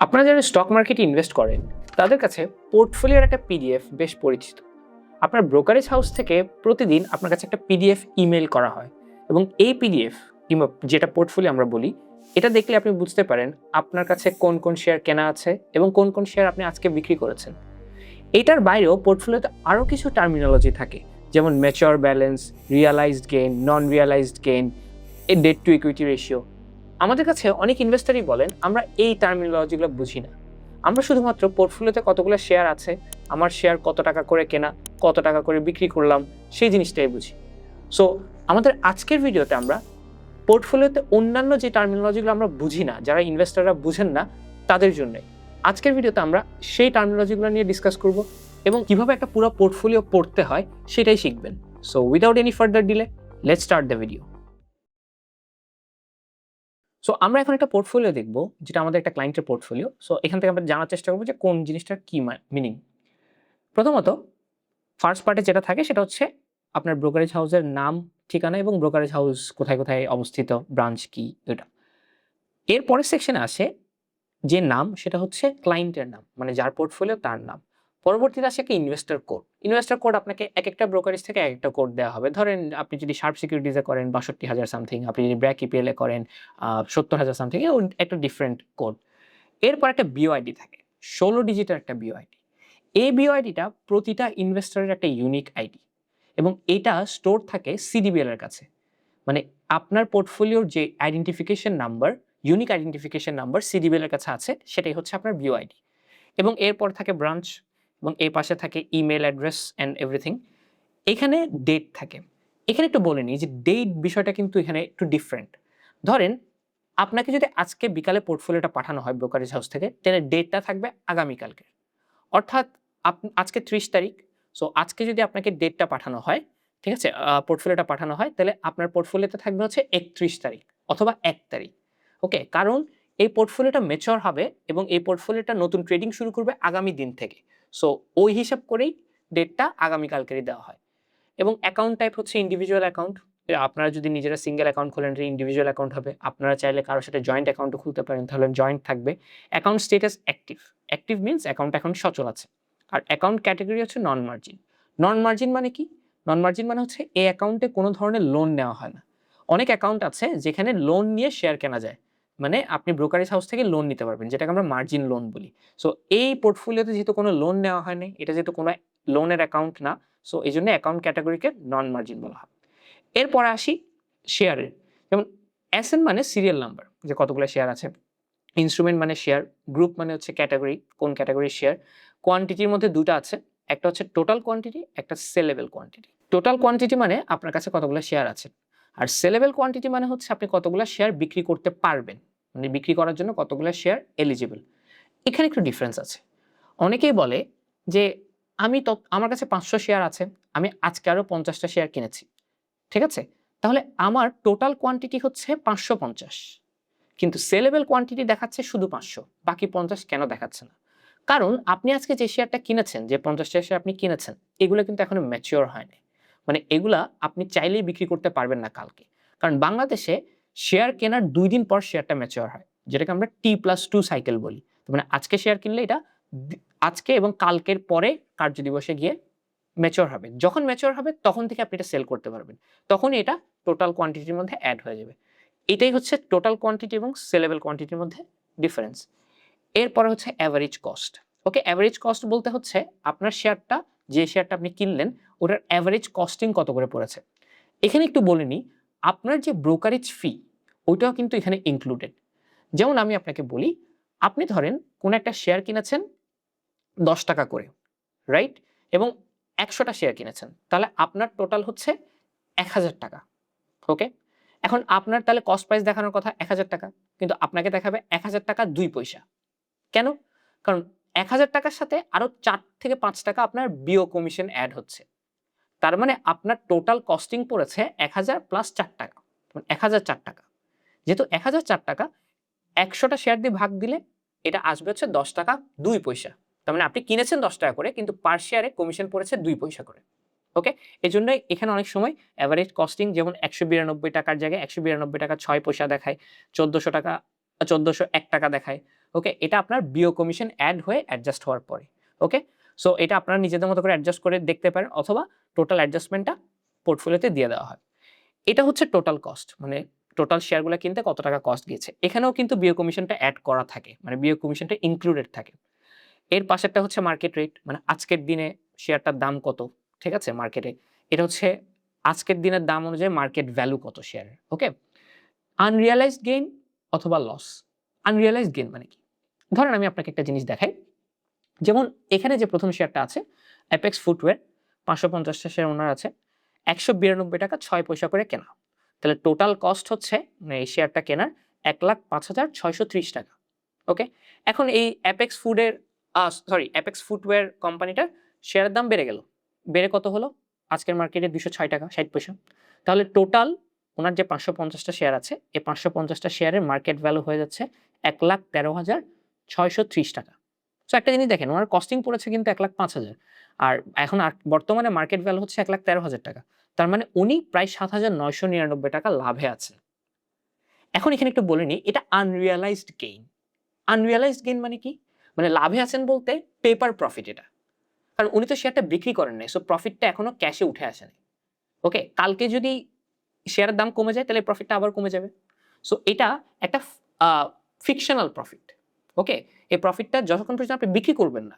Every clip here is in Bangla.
আপনারা যারা স্টক মার্কেটে ইনভেস্ট করেন তাদের কাছে পোর্টফোলিওর একটা পিডিএফ বেশ পরিচিত। আপনার ব্রোকারেজ হাউস থেকে প্রতিদিন আপনার কাছে একটা পিডিএফ ইমেল করা হয় এবং এই পিডিএফ কিংবা যেটা পোর্টফোলিও আমরা বলি, এটা দেখলে আপনি বুঝতে পারেন আপনার কাছে কোন কোন শেয়ার কেনা আছে এবং কোন কোন শেয়ার আপনি আজকে বিক্রি করেছেন। এটার বাইরেও পোর্টফোলিওতে আরও কিছু টার্মিনোলজি থাকে, যেমন mature balance, realised gain, non realised gain, debt to equity ratio. আমাদের কাছে অনেক ইনভেস্টরই বলেন আমরা এই টার্মিনোলজিগুলো বুঝি না, আমরা শুধুমাত্র পোর্টফোলিওতে কতগুলো শেয়ার আছে, আমার শেয়ার কত টাকা করে কেনা, কত টাকা করে বিক্রি করলাম, সেই জিনিসটাই বুঝি। সো আমাদের আজকের ভিডিওতে আমরা পোর্টফোলিওতে অন্যান্য যে টার্মিনোলজিগুলো আমরা বুঝি না, যারা ইনভেস্টররা বুঝেন না তাদের জন্যই আজকের ভিডিওতে আমরা সেই টার্মিনোলজিগুলো নিয়ে ডিসকাস করব এবং কিভাবে একটা পুরো পোর্টফোলিও পড়তে হয় সেটাই শিখবেন। So without any further delay, let's start the video. So আমরা এখন একটা পোর্টফোলিও দেখব, যেটা আমাদের একটা ক্লায়েন্টের পোর্টফোলিও। সো এখান থেকে আমরা জানার চেষ্টা করবো যে কোন জিনিসটার কি মিনিং। প্রথমত ফার্স্ট পার্টে যেটা থাকে সেটা হচ্ছে আপনার ব্রোকারেজ হাউসের নাম, ঠিকানা এবং ব্রোকারেজ হাউস কোথায় কোথায় অবস্থিত, ব্রাঞ্চ কি, এটা। এর পরের সেকশনে আসে যে নাম, সেটা হচ্ছে ক্লায়েন্টের নাম, মানে যার পোর্টফোলিও তার নাম। পরবর্তীতে আসে একটা ইনভেস্টর কোড। ইনভেস্টর কোড আপনাকে এক একটা ব্রোকারেজ থেকে এক একটা কোড দেওয়া হবে। ধরেন আপনি যদি শার্প সিকিউরিটিজে করেন ৬২,০০০ সামথিং, আপনি যদি ব্র্যাক ইপিএলে করেন ৭০,০০০ সামথিং, একটা ডিফারেন্ট কোড। এরপর একটা বিওআইডি থাকে, ১৬ ডিজিটের একটা বিওআইডি। এই বিওআইডিটা প্রতিটা ইনভেস্টরের একটা ইউনিক আইডি এবং এটা স্টোর থাকে সিডিবিএল এর কাছে। মানে আপনার পোর্টফোলিওর যে identification number, unique identification number CDBL এর কাছে আছে, সেটাই হচ্ছে আপনার বিওআইডি। এবং এরপর থাকে ব্রাঞ্চ এবং এর পাশে থাকে ইমেল অ্যাড্রেস অ্যান্ড এভরিথিং। এখানে ডেট থাকে। এখানে একটু বলে নিই যে ডেট বিষয়টা কিন্তু এখানে একটু ডিফারেন্ট। ধরেন আপনাকে যদি আজকে বিকালে পোর্টফোলিওটা পাঠানো হয় ব্রোকারেজ হাউস থেকে, তাহলে ডেটটা থাকবে আগামীকালকে। অর্থাৎ আজকে ৩০ তারিখ। সো আজকে যদি আপনাকে ডেটটা পাঠানো হয়, ঠিক আছে, পোর্টফোলিওটা পাঠানো হয়, তাহলে আপনার পোর্টফোলিওতে থাকবে হচ্ছে ৩১ তারিখ অথবা ১ তারিখ। ওকে, কারণ এই পোর্টফোলিওটা ম্যাচিওর হবে এবং এই পোর্টফোলিওটা নতুন ট্রেডিং শুরু করবে আগামী দিন থেকে। সো ওই হিসাব করেই ডেটটা আগামীকালকেরই দেওয়া হয়। এবং অ্যাকাউন্ট টাইপ হচ্ছে ইন্ডিভিজুয়াল অ্যাকাউন্ট। আপনারা যদি নিজেরা সিঙ্গেল অ্যাকাউন্ট খোলেন, এটা ইন্ডিভিজুয়াল অ্যাকাউন্ট হবে। আপনারা চাইলে কারোর সাথে জয়েন্ট অ্যাকাউন্টও খুলতে পারেন, তাহলে জয়েন্ট থাকবে। Account status active. Active means account এখন সচল আছে। আর অ্যাকাউন্ট ক্যাটেগরি হচ্ছে নন মার্জিন। নন মার্জিন মানে কি? নন মার্জিন মানে হচ্ছে এই অ্যাকাউন্টে কোনো ধরনের লোন নেওয়া হয় না। অনেক অ্যাকাউন্ট আছে যেখানে লোন নিয়ে শেয়ার কেনা যায়। মানে আপনি ব্রোকারেজ হাউস থেকে লোন নিতে পারবেন, যেটাকে আমরা মার্জিন লোন বলি। সো এই পোর্টফোলিওতে যেহেতু কোনো লোন নেওয়া হয় নাই, এটা যেহেতু কোনো লোনের অ্যাকাউন্ট না, সো এই জন্য অ্যাকাউন্ট ক্যাটাগরিকে নন মার্জিন বলা হয়। এরপরে আসি শেয়ারের। যেমন এসএন মানে সিরিয়াল নাম্বার, যে কতগুলো শেয়ার আছে। ইনস্ট্রুমেন্ট মানে শেয়ার। গ্রুপ মানে হচ্ছে ক্যাটাগরি, কোন ক্যাটাগরির শেয়ার। কোয়ান্টিটির মধ্যে দুটো আছে, একটা হচ্ছে টোটাল কোয়ান্টিটি, একটা সেলেবল কোয়ান্টিটি। টোটাল কোয়ান্টিটি মানে আপনার কাছে কতগুলো শেয়ার আছে, আর সেলেবল কোয়ান্টিটি মানে হচ্ছে আপনি কতগুলো শেয়ার বিক্রি করতে পারবেন, মানে বিক্রি করার জন্য কতগুলো শেয়ার এলিজিবল। এখানে একটু ডিফারেন্স আছে। অনেকেই বলে যে আমার কাছে ৫০০ শেয়ার আছে, আমি আজকে আরও ৫০টা শেয়ার কিনেছি, ঠিক আছে? তাহলে আমার টোটাল কোয়ান্টিটি হচ্ছে ৫৫০, কিন্তু সেলেবল কোয়ান্টিটি দেখাচ্ছে শুধু ৫০০, বাকি ৫০ কেন দেখাচ্ছে না? কারণ আপনি আজকে যে শেয়ারটা কিনেছেন, যে ৫০টা শেয়ার আপনি কিনেছেন, এগুলো কিন্তু এখনো ম্যাচিওর হয়নি। মানে এগুলা আপনি চাইলেই বিক্রি করতে পারবেন না কালকে। কারণ বাংলাদেশে শেয়ার কেনার ২ দিন পর শেয়ারটা ম্যাচিওর হয়, যেটাকে আমরা T+2 সাইকেল বলি। মানে আজকে শেয়ার কিনলে এটা আজকে এবং কালকের পরে কার্যদিবসে গিয়ে ম্যাচিওর হবে। যখন ম্যাচিওর হবে তখন থেকে আপনি এটা সেল করতে পারবেন। তখনই এটা টোটাল কোয়ান্টিটির মধ্যে এড হয়ে যাবে। এটাই হচ্ছে টোটাল কোয়ান্টিটি এবং সেলেবল কোয়ান্টিটির মধ্যে ডিফারেন্স। এরপরে হচ্ছে এভারেজ কস্ট। ওকে, এভারেজ কস্ট বলতে হচ্ছে আপনার শেয়ারটা, যে শেয়ারটা আপনি কিনলেন, ওটার এভারেজ কস্টিং কত করে পড়েছে। এখানে একটু বলে নিই, আপনার যে ব্রোকারেজ ফি, ওইটাও কিন্তু এখানে ইনক্লুডেড। যেমন আমি আপনাকে বলি, আপনি ধরেন কোন একটা শেয়ার কিনেছেন ১০ টাকা করে, রাইট? এবং ১০০টা শেয়ার কিনেছেন। তাহলে আপনার টোটাল হচ্ছে ১,০০০ টাকা। ওকে? এখন আপনার তাহলে কস্ট প্রাইস দেখানোর কথা ১,০০০ টাকা। কিন্তু আপনাকে দেখাবে ১,০০০ টাকা ২ পয়সা। কেন? কারণ ১,০০০ টাকার সাথে আরো ৪ থেকে ৫ টাকা আপনার বিও কমিশন এড হচ্ছে। তার মানে আপনার টোটাল কস্টিং পড়েছে ১,০০০ প্লাস ৪ টাকা। মানে ১,০০৪ টাকা। যেহেতু ১,০০৪ টাকা ১০০টা শেয়ার দিয়ে ভাগ দিলে এটা আসবে হচ্ছে ১০ টাকা ২ পয়সা। তার মানে আপনি কিনেছেন ১০ টাকা করে, কিন্তু পার শেয়ারে কমিশন পড়েছে ২ পয়সা করে। ওকে? এজন্যই এখানে অনেক সময় এভারেজ কস্টিং যেমন ১৯২ টাকার জায়গায় ১৯২ টাকা ৬ পয়সা দেখায়, ১৪০০ টাকা ১৪০১ টাকা দেখায়। ওকে, এটা আপনার বিও কমিশন অ্যাড হয়ে অ্যাডজাস্ট হওয়ার পরে। ওকে, সো এটা আপনারা নিজেদের মতো করে অ্যাডজাস্ট করে দেখতে পারেন, অথবা টোটাল অ্যাডজাস্টমেন্টটা পোর্টফোলিওতে দিয়ে দেওয়া হয়। এটা হচ্ছে টোটাল কস্ট, মানে টোটাল শেয়ারগুলো কিনতে কত টাকা কস্ট গিয়েছে। এখানেও কিন্তু বিও কমিশনটা অ্যাড করা থাকে, মানে বিও কমিশনটা ইনক্লুডেড থাকে। এর পাশেরটা হচ্ছে মার্কেট রেট, মানে আজকের দিনে শেয়ারটার দাম কত, ঠিক আছে, মার্কেটে। এটা হচ্ছে আজকের দিনের দাম অনুযায়ী মার্কেট ভ্যালু কত শেয়ারের। ওকে, আনরিয়ালাইজড গেইন অথবা লস। আনরিয়ালাইজড গেইন মানে কি? ধরেন আমি আপনাকে একটা জিনিস দেখাই, যেমন এখানে যে প্রথম শেয়ারটা আছে অ্যাপেক্স ফুটওয়্যার, 550টা শেয়ার ওনার আছে, 192 টাকা 6 পয়সা করে কেনা। তাহলে টোটাল কস্ট হচ্ছে মানে এই শেয়ারটা কেনার 1,05,630 টাকা। ওকে, এখন এই অ্যাপেক্স অ্যাপেক্স ফুটওয়্যার কোম্পানিটার শেয়ারের দাম বেড়ে গেল, বেড়ে কত হলো আজকের মার্কেটে 206 টাকা 60 পয়সা। তাহলে টোটাল ওনার যে 550টা শেয়ার আছে, এই 550টা শেয়ারের মার্কেট ভ্যালু হয়ে যাচ্ছে 1,13,630 টাকা। সো একটা জিনিস দেখেন, ওনার কস্টিং পড়েছে কিন্তু 1,05,000, আর এখন বর্তমানে মার্কেট ভ্যালু হচ্ছে 1,13,000 টাকা। তার মানে উনি প্রায় 7,999 টাকা লাভে আছেন। এখন এখানে একটু বলে নিই, এটা আনরিয়ালাইজড গেইন। আনরিয়ালাইজড গেইন মানে কি? মানে লাভে আছেন বলতে পেপার প্রফিট এটা। কারণ উনি তো শেয়ারটা বিক্রি করেন নাই, সো প্রফিটটা এখনো ক্যাশে উঠে আসেনি। ওকে, কালকে যদি শেয়ারের দাম কমে যায় তাহলে প্রফিটটা আবার কমে যাবে। সো এটা একটা ফিকশনাল প্রফিট। ওকে, এই প্রফিটটা যতক্ষণ পর্যন্ত আপনি বিক্রি করবেন না,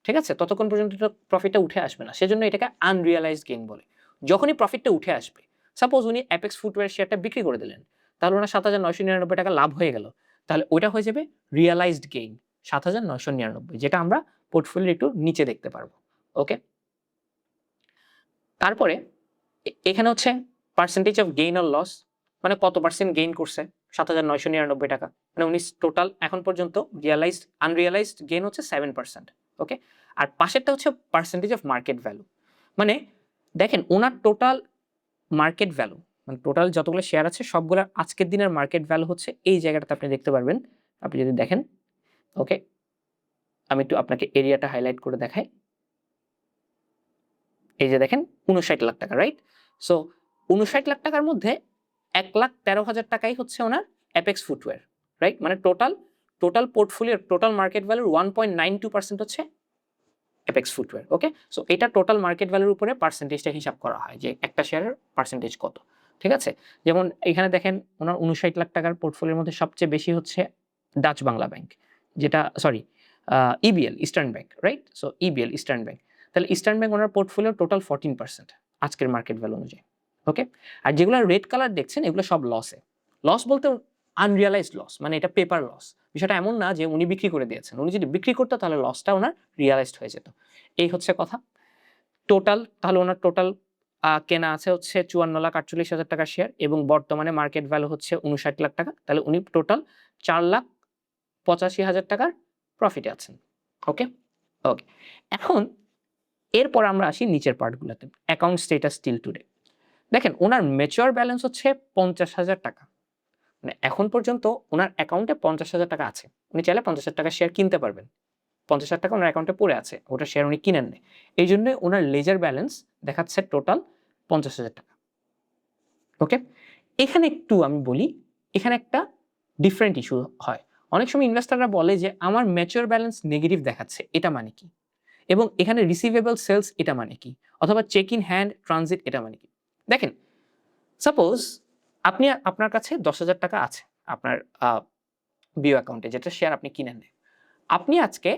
ঠিক আছে, ততক্ষণ পর্যন্ত প্রফিটটা উঠে আসবে না। সেজন্য এটাকে আনরিয়ালাইজড গেইন বলে। যখনই প্রফিটটা উঠে আসবে, সাপোজ উনি অ্যাপেক্স ফুটওয়্যার শেয়ারটা বিক্রি করে দিলেন, তাহলে ওনার 7,999 টাকা লাভ হয়ে গেল, তাহলে ওইটা হয়ে যাবে রিয়ালাইজড গেইন 7,999, যেটা আমরা পোর্টফোলিওর একটু নিচে দেখতে পারবো। ওকে, তারপরে এখানে হচ্ছে percentage of gain or loss, মানে কত পার্সেন্ট গেইন করছে 7,999 টাকা, মানে উনি টোটাল এখন পর্যন্ত আনরিয়ালাইজড গেইন হচ্ছে 7%। ওকে, আর পাশেরটা হচ্ছে পার্সেন্টেজ অফ মার্কেট ভ্যালু, মানে দেখেন ওনার টোটাল মার্কেট ভ্যালু, মানে টোটাল যতগুলো শেয়ার আছে সবগুলোর আজকের দিনের মার্কেট ভ্যালু হচ্ছে এই জায়গাটাতে আপনি দেখতে পারবেন। আপনি যদি দেখেন, ওকে, আমি একটু আপনাকে এরিয়াটা হাইলাইট করে দেখাই। এই যে দেখেন 59 লাখ টাকা, রাইট? সো 59 লাখ টাকার মধ্যে 1,13,000 টাকাই হচ্ছে ওনার অ্যাপেক্স ফুটওয়্যার, রাইট? মানে টোটাল পোর্টফোলিওর টোটাল মার্কেট ভ্যালুর 1.92% হচ্ছে অ্যাপেক্স ফুটওয়্যার। ওকে, সো এটা টোটাল মার্কেট ভ্যালুর উপরে পার্সেন্টেজটা হিসাব করা হয় যে একটা শেয়ারের পার্সেন্টেজ কত, ঠিক আছে? যেমন এখানে দেখেন ওনার 59 লাখ টাকার পোর্টফোলিওর মধ্যে সবচেয়ে বেশি হচ্ছে ডাচ বাংলা ব্যাংক, যেটা EBL eastern bank, right? So EBL eastern bank, তাহলে ইস্টার্ন ব্যাংক ওনার পোর্টফোলিওর টোটাল 14% আজকের মার্কেট ভ্যালু অনুযায়ী। ওকে, আর যেগুলো রেড কালার দেখছেন এগুলো সব লসে। লস বলতে আনরিয়ালাইজড লস, মানে এটা পেপার লস। বিষয়টা এমন না যে উনি বিক্রি করে দিয়েছেন, উনি যদি বিক্রি করতো তাহলে লসটা ওনার রিয়ালাইজড হয়ে যেত। এই হচ্ছে কথা। তাহলে ওনার টোটাল কেনা আছে হচ্ছে 54,48,000 টাকার শেয়ার, এবং বর্তমানে মার্কেট ভ্যালু হচ্ছে 59 লাখ টাকা। তাহলে উনি টোটাল 4,85,000 টাকার প্রফিটে আছেন। ওকে, ওকে, এখন এরপর আমরা আসি নিচের পার্টগুলোতে। Account status till today. দেখেন ওনার ম্যাচিওর ব্যালেন্স হচ্ছে 50,000 টাকা। মানে এখন পর্যন্ত ওনার অ্যাকাউন্টে 50,000 টাকা আছে। উনি চাইলে 50,000 টাকার শেয়ার কিনতে পারবেন। 50,000 টাকা ওনার অ্যাকাউন্টে পড়ে আছে, ওটা শেয়ার উনি কিনেন নাই। এই জন্য ওনার লেজার ব্যালেন্স দেখাচ্ছে টোটাল 50,000 টাকা। ওকে, এখানে একটু আমি বলি, এখানে একটা ডিফারেন্ট ইস্যু হয়। অনেক সময় ইনভেস্টররা বলে যে আমার ম্যাচিওর ব্যালেন্স নেগেটিভ দেখাচ্ছে, এটা মানে কি? এবং এখানে রিসিভেবল সেলস এটা মানে কি? অথবা চেক ইন হ্যান্ড ট্রানজিট এটা মানে কি? দেখেন, সাপোজ আপনার কাছে 10,000 টাকা আছে আপনার বিও অ্যাকাউন্টে, যেটা শেয়ার আপনি কিনেন নাই। আপনি আজকে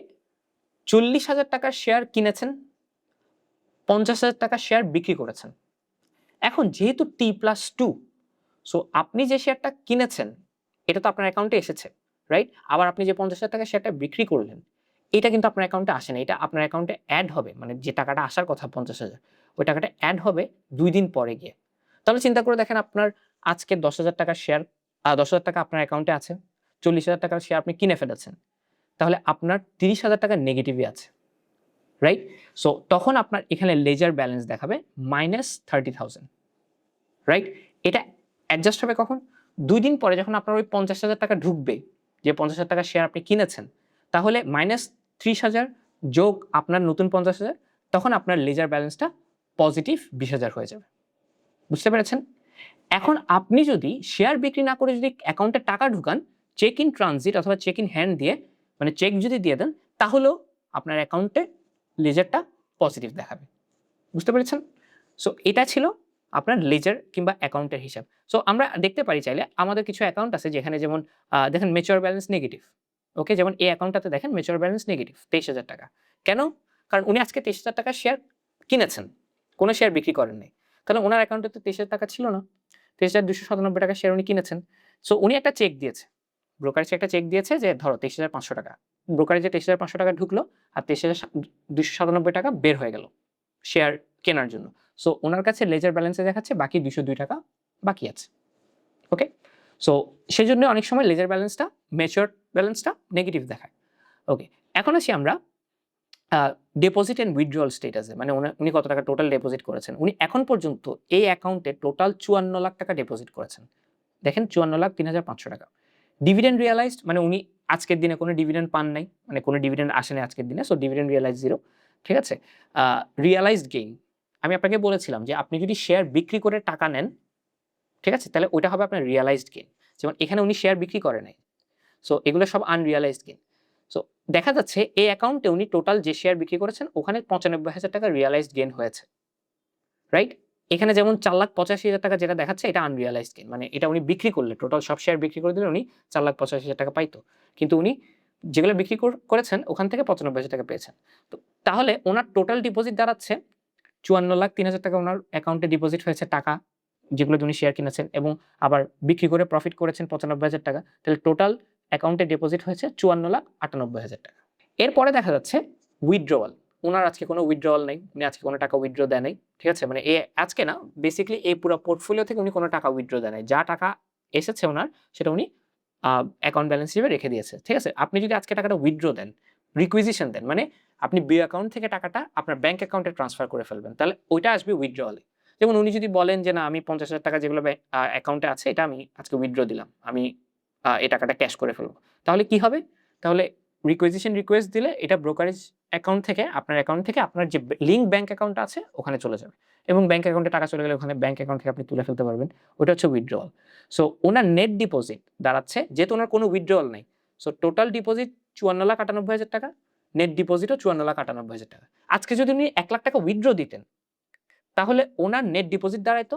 40,000 টাকার শেয়ার কিনেছেন, 50,000 টাকার শেয়ার বিক্রি করেছেন। এখন যেহেতু T+2, সো আপনি যে শেয়ারটা কিনেছেন এটা তো আপনার অ্যাকাউন্টে এসেছে, রাইট? আবার আপনি যে 50,000 টাকার শেয়ারটা বিক্রি করলেন, এটা কিন্তু আপনার অ্যাকাউন্টে আসে না। এটা আপনার অ্যাকাউন্টে অ্যাড হবে, মানে যে টাকাটা আসার কথা 50,000, ওই টাকাটা অ্যাড হবে 2 দিন পরে গিয়ে। তাহলে চিন্তা করে দেখেন, আপনার আজকে 10,000 টাকার শেয়ার 10,000 টাকা আপনার অ্যাকাউন্টে আছে, 40,000 টাকার শেয়ার আপনি কিনে ফেলেছেন। তাহলে আপনার 30,000 টাকা নেগেটিভই আছে, রাইট? সো তখন আপনার এখানে লেজার ব্যালেন্স দেখাবে -30,000, রাইট? এটা অ্যাডজাস্ট হবে কখন? 2 দিন পরে যখন আপনার ওই 50,000 টাকা ঢুকবে, যে 50,000 টাকার শেয়ার আপনি কিনেছেন, তাহলে -30,000 যোগ আপনার নতুন 50,000, তখন আপনার লেজার ব্যালেন্সটা পজিটিভ 20,000 হয়ে যাবে। বুঝতে পেরেছেন? এখন আপনি যদি শেয়ার বিক্রি না করে যদি অ্যাকাউন্টে টাকা ঢুকান, চেক ইন ট্রানজিট অথবা চেক ইন হ্যান্ড দিয়ে, মানে চেক যদি দিয়ে দেন তাহলেও আপনার অ্যাকাউন্টে লেজারটা পজিটিভ দেখাবে। বুঝতে পেরেছেন? সো এটা ছিল আপনার লেজার কিংবা অ্যাকাউন্টের হিসাব। সো আমরা দেখতে পারি চাইলে আমাদের কিছু অ্যাকাউন্ট আছে যেখানে যেমন দেখেন ম্যাচিউর ব্যালেন্স নেগেটিভ। ওকে? যেমন এই অ্যাকাউন্টটাতে দেখেন ম্যাচিউর ব্যালেন্স নেগেটিভ ২৩,০০০ টাকা। কেন? কারণ উনি আজকে ২৩,০০০ টাকার শেয়ার কিনেছেন। কোনো শেয়ার বিক্রি করেন নাই। তাহলে উনার অ্যাকাউন্টে তো ২৩,০০০ টাকা ছিল না। ২৩,২৯৭ টাকার শেয়ার উনি কিনেছেন। সো উনি একটা চেক দিয়েছে। ব্রোকারেজ একটা চেক দিয়েছে যে ধরো ২৩,৫০০ টাকা। ব্রোকারেজে ২৩,৫০০ টাকা ঢুকলো আর ২৩,২৯৭ টাকা বের হয়ে গেল শেয়ার কেনার জন্য। সো উনার কাছে লেজার ব্যালেন্সে দেখাচ্ছে বাকি ২০২ টাকা বাকি আছে। ওকে? সো সেজন্য অনেক সময় লেজার ব্যালেন্সটা ম্যাচিউরড ব্যালেন্সটা নেগেটিভ দেখায়। ওকে। এখন আসি আমরা ডিপোজিট এন্ড উইথড্রয়াল স্ট্যাটাসে, মানে উনি কত টাকা টোটাল ডিপোজিট করেছেন। উনি এখন পর্যন্ত এই অ্যাকাউন্টে টোটাল ৫৪ লাখ টাকা ডিপোজিট করেছেন। দেখেন ৫৪,০৩,৫০০ টাকা। ডিভিডেন্ড রিয়ালাইজড মানে উনি আজকের দিনে কোনো ডিভিডেন্ড পান নাই। মানে কোনো ডিভিডেন্ড আসে নাই আজকের দিনে। So dividend realise 0। ঠিক আছে? রিয়ালাইজড গেইন আমি আপনাকে বলেছিলাম যে আপনি যদি শেয়ার বিক্রি করে টাকা নেন, ঠিক আছে? তাহলে ওইটা হবে আপনার রিয়ালাইজড গেইন। যেমন এখানে উনি শেয়ার বিক্রি করে নাই। সো এগুলো সব আনরিয়ালাইজড গেইন। সো দেখা যাচ্ছে এই অ্যাকাউন্টে উনি টোটাল যে শেয়ার বিক্রি করেছেন ওখানে ৯৫,০০০ টাকা রিয়ালাইজড গেইন হয়েছে। রাইট? এখানে যেমন ৪,৮৫,০০০ টাকা যেটা দেখাচ্ছে এটা আনরিয়ালাইজড গেইন। মানে এটা উনি বিক্রি করলে টোটাল সব শেয়ার বিক্রি করে দিলে উনি ৪,৮৫,০০০ টাকা পাইতো। কিন্তু উনি যেগুলো বিক্রি করেছেন ওখান থেকে ৯৫,০০০ টাকা পেয়েছেন। তো তাহলে উনার টোটাল ডিপোজিট দাঁড়াচ্ছে ৫৪,০০,০০০ টাকা উনার অ্যাকাউন্টে ডিপোজিট হয়েছে টাকা, যেগুলো উনি শেয়ার কিনেছেন এবং আবার বিক্রি করে প্রফিট করেছেন ৯৫,০০০ টাকা। তাহলে টোটাল অ্যাকাউন্টে ডিপোজিট হয়েছে ৫৪,৯৮,০০০ টাকা। এরপরে দেখা যাচ্ছে উইথড্রয়াল। উনার আজকে কোনো উইথড্রয়াল নাই। উনি আজকে কোনো টাকা উইথড্র দেয় নাই। ঠিক আছে? মানে আজকে না, বেসিক্যালি এই পুরা পোর্টফোলিও থেকে উনি কোনো টাকা উইথড্র দেয় নাই। যা টাকা এসেছে উনার সেটা উনি অ্যাকাউন্ট ব্যালেন্স হিসেবে রেখে দিয়েছে। ঠিক আছে? আপনি যদি আজকে টাকাটা উইথড্র দেন, রিকুইজিশন দেন, মানে আপনি অ্যাকাউন্ট থেকে টাকাটা আপনার ব্যাংক অ্যাকাউন্টে ট্রান্সফার করে ফেলবেন। তাহলে ওইটা আসবে উইথড্রয়ালে। যেমন উনি যদি বলেন যে না আমি ৫০,০০০ টাকা যেগুলো অ্যাকাউন্টে আছে এটা আমি আজকে উইথড্র দিলাম। আমি এই টাকাটা ক্যাশ করে ফেলব। তাহলে কি হবে? তাহলে রিকোয়েস্ট দিলে এটা ব্রোকারেজ অ্যাকাউন্ট থেকে আপনার অ্যাকাউন্ট থেকে আপনার যে লিংক ব্যাংক অ্যাকাউন্ট আছে ওখানে চলে যাবে। এবং ব্যাংক অ্যাকাউন্টে টাকা চলে গেলে ওখানে ব্যাংক অ্যাকাউন্ট থেকে আপনি তুলে ফেলতে পারবেন। ওটা হচ্ছে উইথড্রয়াল। সো উনার নেট ডিপোজিট দাঁড়াচ্ছে, যেহেতু উনার কোনো উইথড্রয়াল নাই। সো টোটাল ডিপোজিট ৫৪,৯৮,০০০ টাকা, নেট ডিপোজিটও ৫৪,৯৮,০০০ টাকা। আজকে যদি উনি ১,০০,০০০ টাকা উইথড্র দিতেন, তাহলে উনার নেট ডিপোজিট দাঁড়াইতো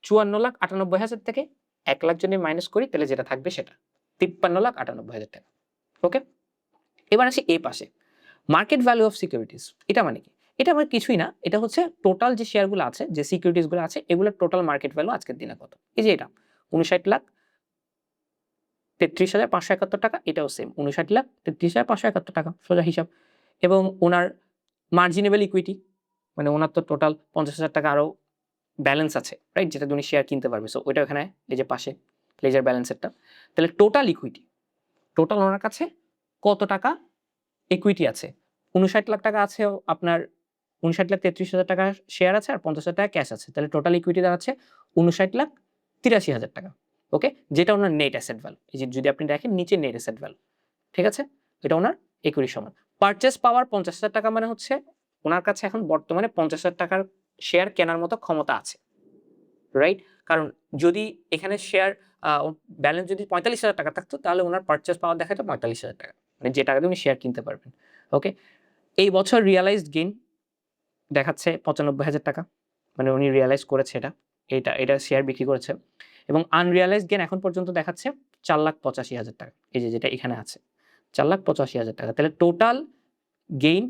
৫৪,৯৮,০০০ থেকে ১,০০,০০০ যদি মাইনাস করি তাহলে যেটা থাকবে সেটা ৫৩,৯৮,০০০ টাকা। ওকে? এবার আসি এই পাশে। Market value of securities. এটা মানে কি? এটা মানে কিছুই না। এটা হচ্ছে টোটাল যে শেয়ারগুলো আছে, যে সিকিউরিটিজ গুলো আছে এগুলোর টোটাল মার্কেট ভ্যালু আজকের দিনে কত? এই যে এটা ৫৯,৩৩,৫৭১ টাকা, এটাও সেম ৫৯,৩৩,৫৭১ টাকা, সোজা হিসাব। এবং উনার মার্জিনেবল ইকুইটি, মানে উনার তো টোটাল ৫০,০০০ টাকা আরও ব্যালেন্স আছে, রাইট? যেটা দিয়ে উনি শেয়ার কিনতে পারবে। সো ওইটা ওখানে এই যে পাশে লেজার ব্যালেন্সেরটা। তাহলে টোটাল ইকুইটি, টোটাল ওনার কাছে কত টাকা ইকুইটি আছে? ৫৯,০০,০০০ টাকা আছে আপনার, ৫৯,৩৩,০০০ টাকা শেয়ার আছে আর ৫০,০০০ টাকা ক্যাশ আছে। তাহলে টোটাল ইকুইটি দাঁড়াচ্ছে ৫৯,৮৩,০০০ টাকা। ওকে? যেটা উনার নেট অ্যাসেট ভ্যালু। এই যে যদি আপনি দেখেন নিচে নেট অ্যাসেট ভ্যালু। ঠিক আছে? এটা উনার ইকুইটির সমান। পারচেজ পাওয়ার ৫০,০০০ টাকা মানে হচ্ছে উনার কাছে এখন বর্তমানে ৫০,০০০ টাকার শেয়ার কেনার মতো ক্ষমতা আছে। রাইট? কারণ যদি এখানে শেয়ার ব্যালেন্স যদি ৪৫,০০০ টাকা থাকতো তাহলে উনার পারচেজ পাওয়ার দেখাতো ৪৫,০০০ টাকা। মানে যে টাকা দিয়ে উনি শেয়ার কিনতে পারবেন। ওকে? এই বছর রিয়ালাইজড গেইন দেখাচ্ছে ৯৫,০০০ টাকা। মানে উনি রিয়ালাইজ করেছে এটা। এটা শেয়ার বিক্রি করেছে। এবং আনরিয়ালাইজড গেইন এখন পর্যন্ত দেখাচ্ছে ৪,৮৫,০০০ টাকা। এই যে যেটা এখানে আছে। ৪,৮৫,০০০ টাকা। তাহলে টোটাল গেইন,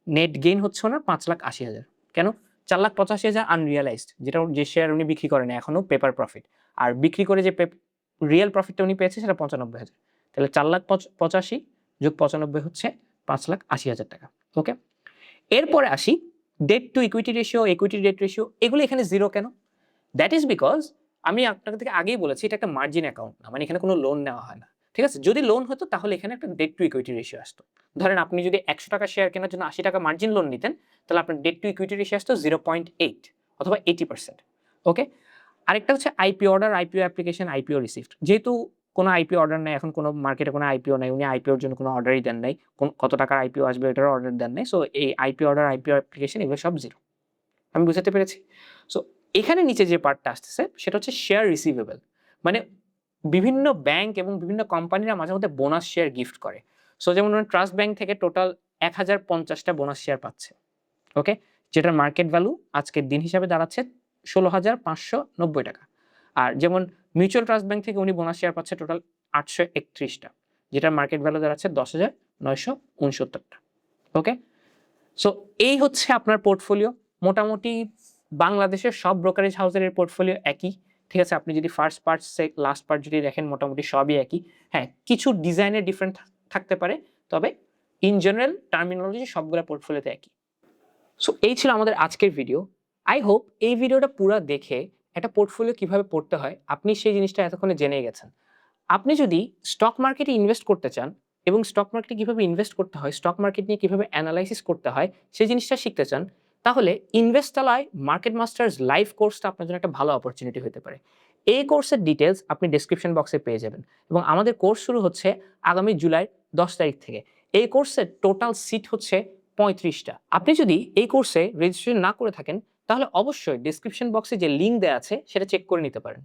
নেট গেইন হচ্ছে ওনার ৫,৮০,০০০। কেন? ৪,৮৫,০০০ আনরিয়ালাইজড, যেটা যে শেয়ার উনি বিক্রি করেন এখনো পেপার প্রফিট। আর বিক্রি করে যে রিয়াল প্রফিটটা উনি পেয়েছে সেটা ৯৫,০০০। তাহলে ৪,৮৫,০০০ যোগ ৯৫ হচ্ছে ৫,৮০,০০০ টাকা। ওকে? এরপরে আসি debt to equity ratio, equity debt ratio, এগুলো এখানে 0 কেন? দ্যাট ইজ বিকজ আমি আপনাকে থেকে আগেই বলেছি এটা একটা মার্জিন অ্যাকাউন্ট না। মানে এখানে কোনো লোন নেওয়া হয় না। ঠিক আছে? যদি লোন হতো তাহলে এখানে একটা ডেট টু ইকুইটি রেশিও আসতো। ধরেন আপনি যদি ৳১০০ শেয়ার কেনার জন্য ৳৮০ মার্জিন লোন নিতেন, তাহলে আপনার ডেট টু ইকুইটি রেশিও আসতো 0.8 অথবা 80%। ওকে? আরেকটা হচ্ছে IPO order, IPO application, IPO received. যেহেতু কোনো আইপিও অর্ডার নাই, এখন কোনো মার্কেটে কোনো আইপিও নাই, উনি আইপিওর জন্য কোনো অর্ডারই দেন নাই। কত টাকার আইপিও আসবে এটারও অর্ডার দেন নাই। সো এই আইপিও অর্ডার, আইপিও অ্যাপ্লিকেশন এগুলো সব 0। আমি বুঝাতে পেরেছি? সো এখানে নিচে যে পার্টটা আসতেছে সেটা হচ্ছে শেয়ার রিসিভেবল। মানে বিভিন্ন ব্যাংক এবং বিভিন্ন কোম্পানিরা মাঝে মধ্যে বোনাস শেয়ার গিফট করে। সো যেমন ট্রাস্ট ব্যাংক থেকে টোটাল 1050টা বোনাস শেয়ার পাচ্ছে, ওকে, যেটার মার্কেট ভ্যালু আজকের দিন হিসাবে দাঁড়াচ্ছে 16,590 টাকা। আর যেমন মিউচুয়াল ট্রাস্ট ব্যাংক থেকে উনি বোনাস শেয়ার পাচ্ছে টোটাল 831টা, যেটার মার্কেট ভ্যালু দাঁড়াচ্ছে 10,969 ওকে। সো এই হচ্ছে আপনার পোর্টফোলিও। মোটামুটি বাংলাদেশের সব ব্রোকারেজ হাউসের এর পোর্টফোলিও একই, ঠিক আছে। আপনি যদি ফার্স্ট পার্ট লাস্ট পার্ট যদি দেখেন মোটামুটি সবই একই। হ্যাঁ, কিছু ডিজাইনের ডিফারেন্ট থাকতে পারে, তবে ইন জেনারেল টার্মিনোলজি সবগুলা পোর্টফোলিওতে একই। সো এই ছিল আমাদের আজকের ভিডিও। আই হোপ এই ভিডিওটা পুরো দেখে একটা পোর্টফোলিও কিভাবে পড়তে হয় আপনি সেই জিনিসটা এতক্ষণে জেনে গেছেন। আপনি যদি স্টক মার্কেটে ইনভেস্ট করতে চান এবং স্টক মার্কেটে কিভাবে ইনভেস্ট করতে হয়, স্টক মার্কেট নিয়ে কিভাবে অ্যানালাইসিস করতে হয় সেই জিনিসটা শিখতে চান, তাহলে ইনভেস্টালয় মার্কেট মাস্টার্স লাইভ কোর্সটা আপনার জন্য একটা ভালো অপরচুনিটি হতে পারে। এই কোর্সের ডিটেলস আপনি ডেসক্রিপশন বক্সে পেয়ে যাবেন এবং আমাদের কোর্স শুরু হচ্ছে আগামী জুলাই 10 তারিখ থেকে। এই কোর্সের টোটাল সিট হচ্ছে 35টা। আপনি যদি এই কোর্সে রেজিস্ট্রেশন না করে থাকেন তাহলে অবশ্যই ডেসক্রিপশন বক্সে যে লিঙ্ক দেওয়া আছে সেটা চেক করে নিতে পারেন।